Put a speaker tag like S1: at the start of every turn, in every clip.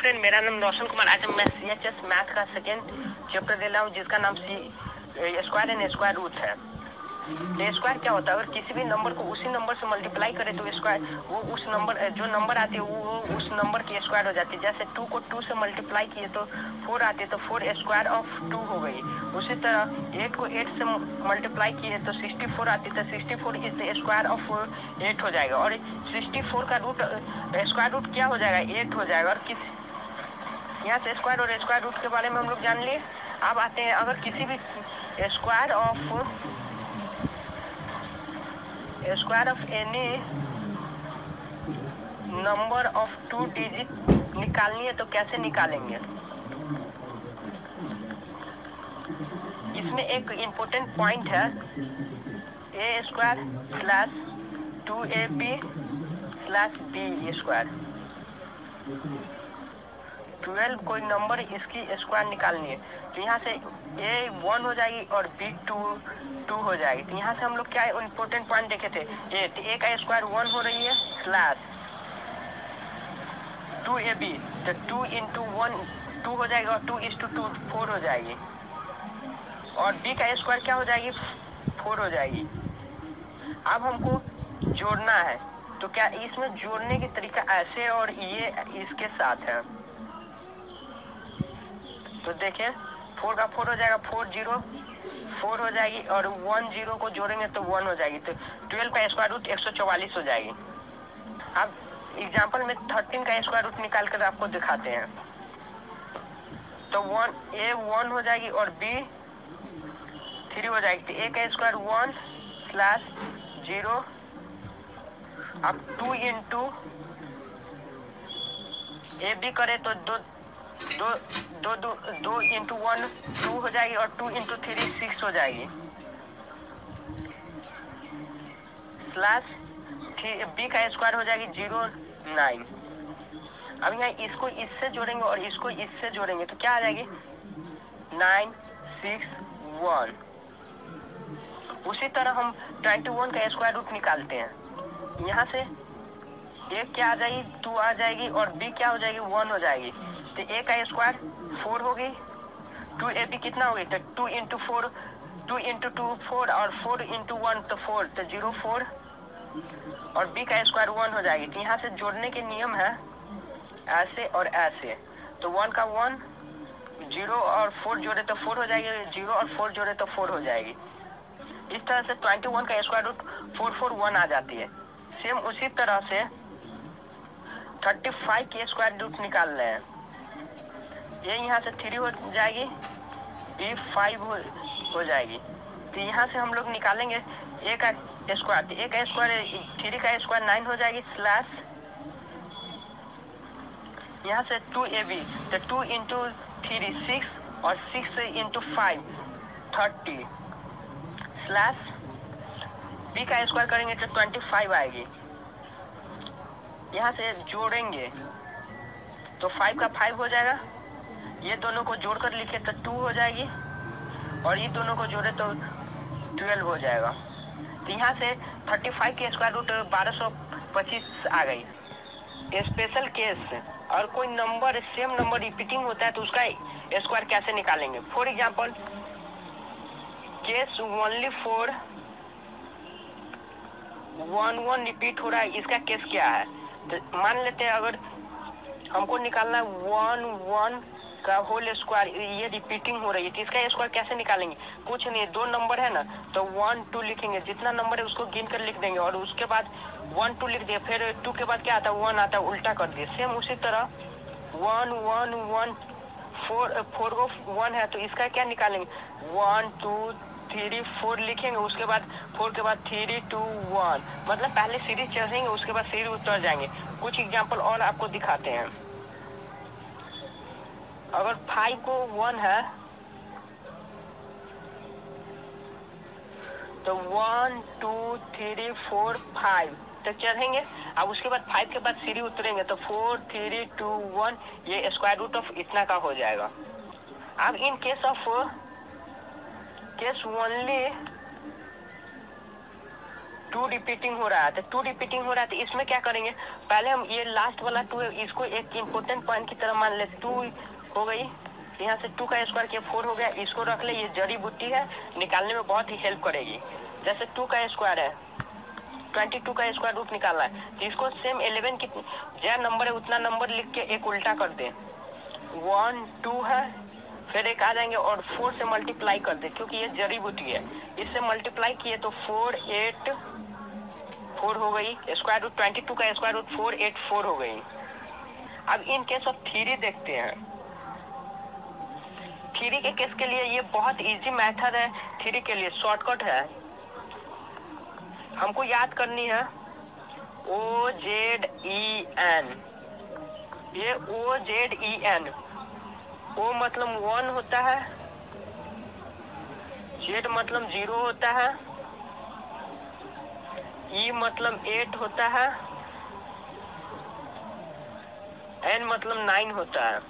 S1: Friend, मेरा नाम रोशन कुमार। आज मैं CHS मैथ का सेकेंड चैप्टर दे रहा हूँ, जिसका नाम स्क्वायर एंड स्क्वायर रूट है। तो स्क्वायर क्या होता है? अगर किसी भी नंबर को उसी नंबर से मल्टीप्लाई करे तो स्क्वायर वो उस नंबर जो नंबर आती है वो उस नंबर की स्क्वायर हो जाती है। जैसे 2 को 2 से मल्टीप्लाई किए तो 4 आती है, तो 4 स्क्वायर ऑफ 2 हो गई। उसी तरह 8 को 8 से मल्टीप्लाई किए तो 64 आती है, तो 64 इज द स्क्वायर ऑफ 8 हो जाएगा। और 64 का रूट स्क्वायर रूट क्या हो जाएगा? 8 हो जाएगा। और किस यहाँ से स्क्वायर और स्क्वायर रूट के बारे में हम लोग जान लिए। अब आते हैं, अगर किसी भी square of any number of 2 digit निकालनी है तो कैसे निकालेंगे? इसमें एक इम्पोर्टेंट पॉइंट है, A square plus 2ab plus B square. 12 कोई नंबर इसकी स्क्वायर निकालनी है, तो यहाँ से ए 1 हो जाएगी और बी 2 हो जाएगी। तो यहाँ से हम लोग क्या इम्पोर्टेंट पॉइंट देखे थे, ए का स्क्वायर 1 हो रही है प्लस 2ab, तो 2 इंटू 1 2 हो जाएगी और 2:2 4 हो जाएगी। और बी का स्क्वायर क्या हो जाएगी? 4 हो जाएगी। अब हमको जोड़ना है, तो क्या इसमें जोड़ने की तरीका ऐसे और ये इसके साथ है। तो देखिए 4 का 4 हो जाएगा, 4 0 4 हो जाएगी, और 1 0 को जोड़ेंगे तो 1 हो जाएगी। तो 12 का स्क्वायर रूट 144 हो जाएगी। अब एग्जाम्पल में 13 का स्क्वायर रूट निकाल कर आपको दिखाते हैं। तो ए 1 हो जाएगी और बी 3 हो जाएगी। तो ए का स्क्वायर 1 प्लस 0, अब 2 इंटू ए बी करे तो 2 इंटू 1 2 हो जाएगी, और 2 इंटू 3 6 हो जाएगी, प्लस बी का स्क्वायर हो जाएगी 0 9। अब यहाँ इसको इससे जोड़ेंगे और इसको इससे जोड़ेंगे तो क्या आ जाएगी? 9 6 1। उसी तरह हम 21 का स्क्वायर रूट निकालते हैं। यहाँ से ए क्या आ जाएगी? 2 आ जाएगी, और बी क्या हो जाएगी? 1 हो जाएगी। तो ए का स्क्वायर 4 होगी, 2ab कितना होगी? तो 2 इंटू 4 2 इंटू 2 4, और 4 इंटू 1 तो 4, तो 0 4, और बी का स्क्वायर 1 हो जाएगी। तो यहाँ से जोड़ने के नियम है ऐसे और ऐसे। तो 1 का 1, 0 और 4 जोड़े तो 4 हो जाएगी, 0 और 4 जोड़े तो 4 हो जाएगी। इस तरह से 21 का स्क्वायर रूट 441 आ जाती है। सेम उसी तरह से 35 की स्क्वायर रूट निकाल रहे हैं। ये यहाँ से 3 हो जाएगी, बी 5 हो जाएगी। तो यहाँ से हम लोग निकालेंगे ए का स्क्वायर। ए का स्क्वायर 3 का स्क्वायर 9 हो जाएगी, प्लस यहाँ से 2ab, तो 2 इंटू 3 6, और 6 इंटू 5 30, प्लस बी का स्क्वायर करेंगे तो 25 आएगी। यहाँ से जोड़ेंगे तो 5 का 5 हो जाएगा, ये दोनों को जोड़कर लिखे तो 2 हो जाएगी, और ये दोनों को जोड़े तो 12 हो जाएगा। तो यहाँ से 35 की स्क्वायर रूट 1225 आ गई। स्पेशल केस, और कोई नंबर सेम नंबर रिपीटिंग होता है तो उसका स्क्वायर कैसे निकालेंगे? For example case only for 1 1 repeat हो रहा है, इसका केस क्या है? तो मान लेते हैं अगर हमको निकालना 1 1 का होल स्क्वायर, ये रिपीटिंग हो रही है, तो इसका स्क्वायर कैसे निकालेंगे? कुछ नहीं, 2 नंबर है ना, तो 1 2 लिखेंगे, जितना नंबर है उसको गिन कर लिख देंगे, और उसके बाद 1 2 लिख दिए, फिर 2 के बाद क्या आता है? 1 आता है, उल्टा कर दिए। सेम उसी तरह 1 1 1 4 को 1 है, तो इसका क्या निकालेंगे? 1 2 3 4 लिखेंगे, उसके बाद 4 के बाद 3 2 1, मतलब पहले सीरीज चढ़ेंगे उसके बाद सीरीज उतर जाएंगे। कुछ एग्जाम्पल और आपको दिखाते हैं। अगर 5 को 1 है तो 1 2 3 4 5 तक चढ़ेंगे। अब उसके बाद 5 के बाद सीढ़ी उतरेंगे तो 4 3 2 1, ये स्क्वायर रूट ऑफ इतना का हो जाएगा। अब इन केस ओनली 2 रिपीटिंग हो रहा है, तो 2 रिपीटिंग हो रहा है, तो इसमें क्या करेंगे, पहले हम ये लास्ट वाला 2 है, इसको एक इम्पोर्टेंट पॉइंट की तरह मान ले। 2 हो गई, यहाँ से 2 का स्क्वायर किया 4 हो गया, इसको रख ले, ये जड़ी बूटी है, निकालने में बहुत ही हेल्प करेगी। जैसे 2 का स्क्वायर है 22 का स्क्वायर रूट निकालना है, तो इसको सेम 11 की जो नंबर है उतना नंबर लिख के एक उल्टा कर दे, 1 2 है, फिर एक आ जाएंगे और 4 से मल्टीप्लाई कर दे, क्योंकि ये जड़ी बूटी है, इससे मल्टीप्लाई किए तो 4 8 4 हो गई, स्क्वायर रूट 22 का स्क्वायर रूट 484 हो गई। अब इन केस ऑफ 3 देखते हैं। 3 के केस के लिए ये बहुत इजी मेथड है, 3 के लिए शॉर्टकट है, हमको याद करनी है OZEN। ये OZEN, O मतलब 1 होता है, Z मतलब 0 होता है, E मतलब 8 होता है, N मतलब 9 होता है।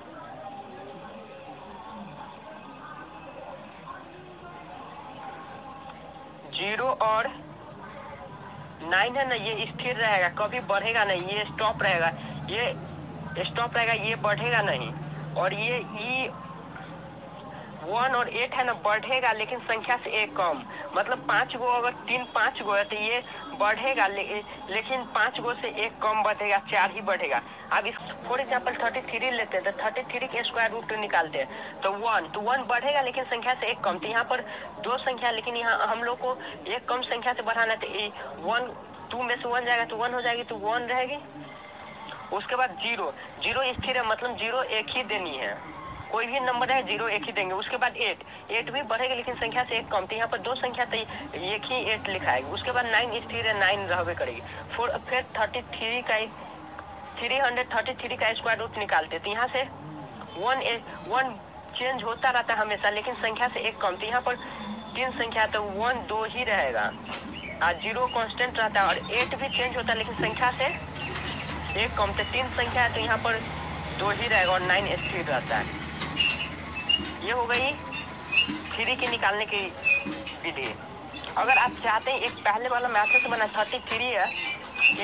S1: जीरो और 9 है ना, ये स्थिर रहेगा, कभी बढ़ेगा नहीं, ये स्टॉप रहेगा, ये स्टॉप रहेगा, ये बढ़ेगा नहीं। और ये E 1 और 8 है ना, बढ़ेगा लेकिन संख्या से एक कम, मतलब 5 गो, अगर 3 5 गो है तो ये बढ़ेगा लेकिन 5 गो से एक कम बढ़ेगा, 4 ही बढ़ेगा। अब इस फॉर एग्जाम्पल 33 लेते हैं, तो 33 के स्क्वायर रूट निकालते हैं, तो 1 बढ़ेगा लेकिन संख्या से एक कम, तो यहाँ पर 2 संख्या, लेकिन यहाँ हम लोग को एक कम संख्या से बढ़ाना है, तो 1 2 में से 1 जाएगा तो 1 हो जाएगी, तो 1 रहेगी। उसके बाद 0 स्थिर है, मतलब 0 एक ही देनी है, कोई भी नंबर है 0 एक ही देंगे। उसके बाद 8 भी बढ़ेगा लेकिन संख्या से एक कम, तो यहाँ पर 2 संख्या तो एक ही 8 लिखाएगी। उसके बाद 9 स्थिर है, 9 रहबे करेगी। फिर 333 का स्क्वायर रूट निकालते, तो यहाँ से 1 चेंज होता रहता है हमेशा, लेकिन संख्या से एक कम, तो यहाँ पर 3 संख्या तो 1 2 ही रहेगा, और 0 कांस्टेंट रहता है, और 8 भी चेंज होता है लेकिन संख्या से एक कम, तो 3 संख्या है, तो यहाँ पर 2 ही रहेगा, और 9 स्थिर रहता है। ये हो गई 3 की निकालने की विधि। अगर आप चाहते हैं एक पहले वाला मैथड से बना 33 है,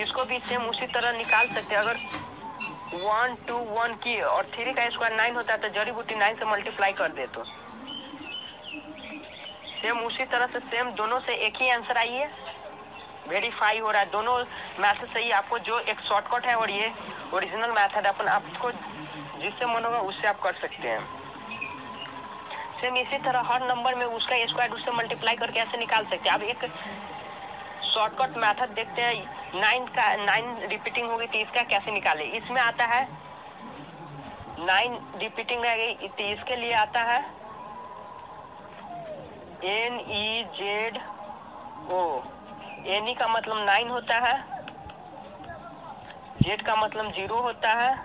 S1: इसको भी सेम उसी तरह निकाल सकते हैं। अगर 1 2 1 की और 3 का स्क्वायर 9 होता है, तो जड़ी बूटी 9 से मल्टीप्लाई कर दे, तो सेम उसी तरह से सेम दोनों से एक ही आंसर आई है, वेरीफाई हो रहा है। दोनों मैथड सही, आपको जो एक शॉर्टकट है और ये ओरिजिनल मैथड अपन आपको जिससे मन होगा उससे आप कर सकते हैं। सेम इसी तरह हर नंबर में उसका स्क्वायर उससे मल्टीप्लाई करके ऐसे निकाल सकते हैं। अब एक शॉर्टकट मेथड देखते हैं, 9 रिपीटिंग होगी तो इसका कैसे निकाले। इसमें आता है 9 रिपीटिंग रह गई, तो इसके लिए आता है NEZO। NE का मतलब 9 होता है, Z का मतलब 0 होता है,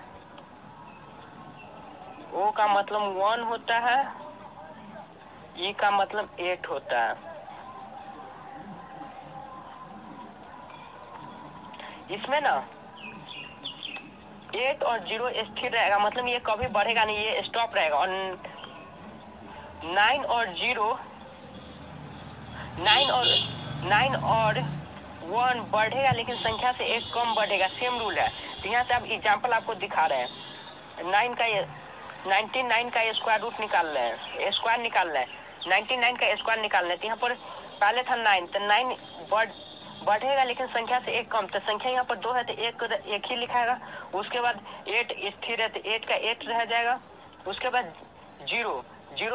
S1: O का मतलब 1 होता है, E का मतलब 8 होता है। इसमें ना 8 और 0 स्थिर रहेगा, मतलब ये कभी बढ़ेगा नहीं, ये स्टॉप रहेगा। और 9 और 1 बढ़ेगा लेकिन संख्या से एक कम बढ़ेगा, सेम रूल है। तो यहाँ से आप एग्जाम्पल आपको दिखा रहे हैं, 99 का स्क्वायर रूट निकाल रहे हैं, स्क्वायर निकालना है, 99 का स्क्वायर निकालना है। तो यहाँ पर पहले था 9, तो 9 बढ़ेगा लेकिन संख्या से एक कम, तो संख्या यहाँ पर 2 है तो एक ही लिखाएगा। उसके बाद 8 स्थिर है, तो 8 का 8 रह जाएगा। उसके बाद 0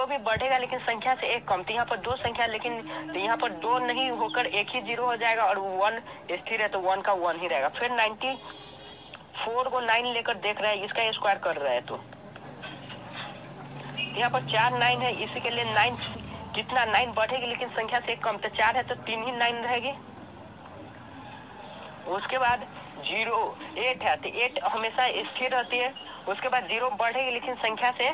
S1: भी बढ़ेगा लेकिन संख्या से एक कम, तो यहाँ पर 2 संख्या, लेकिन तो यहाँ पर 2 नहीं होकर एक ही 0 हो जाएगा, और 1 स्थिर है तो 1 का 1 ही रहेगा। फिर 94 को 9 लेकर देख रहे हैं, इसका स्क्वायर कर रहे हैं, तो यहाँ पर 4 9 है, इसी के लिए 9 कितना 9 बढ़ेगी लेकिन संख्या से एक कम, तो 4 है तो 3 ही 9 रहेगी। उसके बाद 0 8 है, तो 8 हमेशा स्थिर रहती है। उसके बाद 0 बढ़ेगी लेकिन संख्या से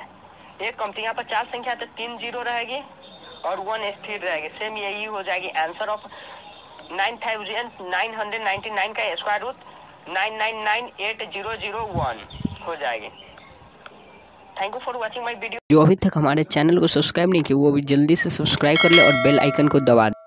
S1: एक कम, तो यहाँ पर 4 संख्या तो 3 0 रहेगी और 1 स्थिर रहेगी। सेम यही हो जाएगी आंसर ऑफ 9999 का स्क्वायर रूट 9998001 हो जाएगी। Thank you for watching my video.
S2: जो अभी तक हमारे चैनल को सब्सक्राइब नहीं किया वो अभी जल्दी से सब्सक्राइब कर ले और बेल आइकन को दबा दे।